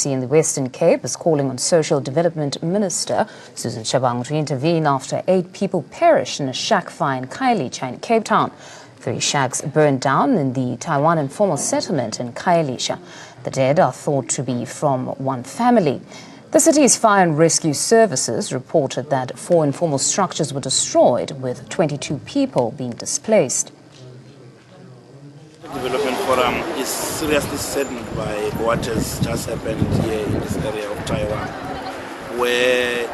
In the Western Cape is calling on Social Development Minister Susan Shabang to intervene after 8 people perished in a shack fire in Khayelitsha in Cape Town. 3 shacks burned down in the Taiwan informal settlement in Khayelitsha. The dead are thought to be from one family. The city's fire and rescue services reported that 4 informal structures were destroyed, with 22 people being displaced. The Development Forum is seriously saddened by what has just happened here in this area of Taiwan, where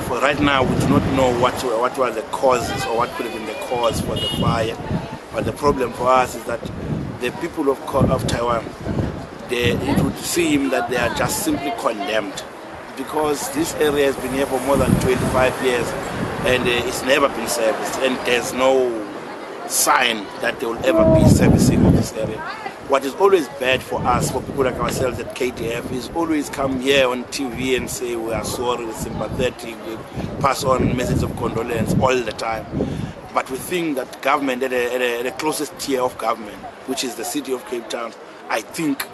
for right now we do not know what were the causes or what could have been the cause for the fire. But the problem for us is that the people of Taiwan, it would seem that they are just simply condemned, because this area has been here for more than 25 years and it's never been serviced, and there's no sign that they will ever be servicing of this area. What is always bad for us, for people like ourselves at KTF, is always come here on TV and say we are sorry, we're sympathetic, we pass on messages of condolence all the time. But we think that government, at the closest tier of government, which is the city of Cape Town, I think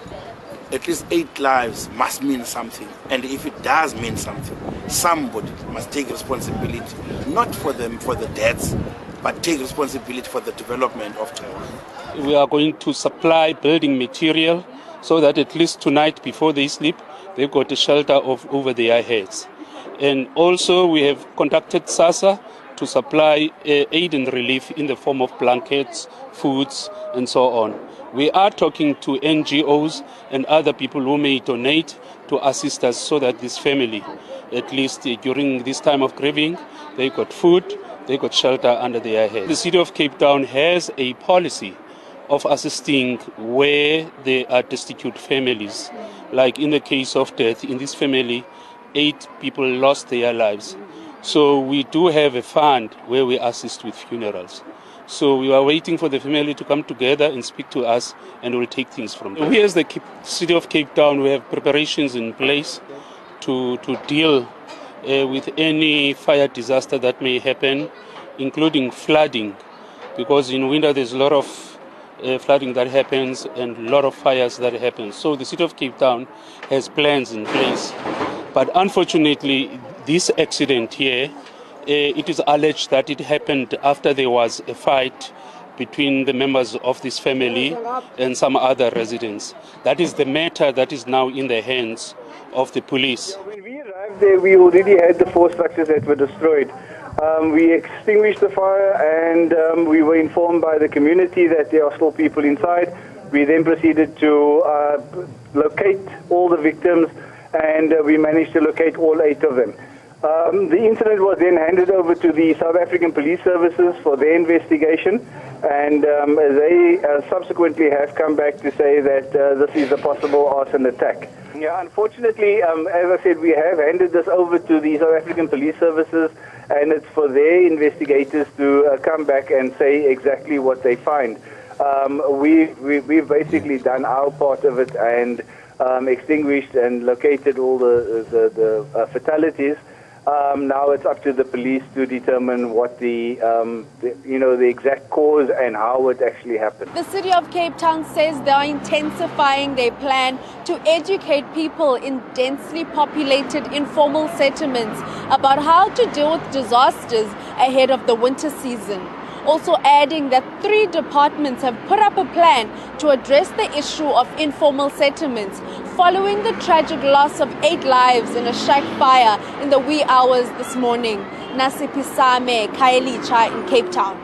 at least 8 lives must mean something. And if it does mean something, somebody must take responsibility, not for the deaths, but take responsibility for the development of Taiwan. We are going to supply building material so that at least tonight before they sleep, they've got a shelter over their heads. And also we have contacted SASA to supply aid and relief in the form of blankets, foods, and so on. We are talking to NGOs and other people who may donate to assist us so that this family, at least during this time of grieving, they got food, they got shelter under their head. The city of Cape Town has a policy of assisting where there are destitute families. Like in the case of death, in this family, 8 people lost their lives. So we do have a fund where we assist with funerals. So we are waiting for the family to come together and speak to us, and we'll take things from there. We as the city of Cape Town, we have preparations in place to deal with any fire disaster that may happen, including flooding, because in winter there's a lot of flooding that happens and a lot of fires that happen. So the city of Cape Town has plans in place. But unfortunately, this accident here, it is alleged that it happened after there was a fight between the members of this family and some other residents. That is the matter that is now in the hands of the police. When we arrived there, we already had the 4 structures that were destroyed. We extinguished the fire, and we were informed by the community that there are still people inside. We then proceeded to locate all the victims, and we managed to locate all 8 of them. The incident was then handed over to the South African Police Services for their investigation, and they subsequently have come back to say that this is a possible arson attack. Yeah, unfortunately, as I said, we have handed this over to the South African Police Services, and it's for their investigators to come back and say exactly what they find. We've basically done our part of it and extinguished and located all the fatalities. Now it's up to the police to determine what the exact cause and how it actually happened. The city of Cape Town says they are intensifying their plan to educate people in densely populated informal settlements about how to deal with disasters ahead of the winter season. Also adding that 3 departments have put up a plan to address the issue of informal settlements following the tragic loss of 8 lives in a shack fire in the wee hours this morning. Nasipisame, Khayelitsha in Cape Town.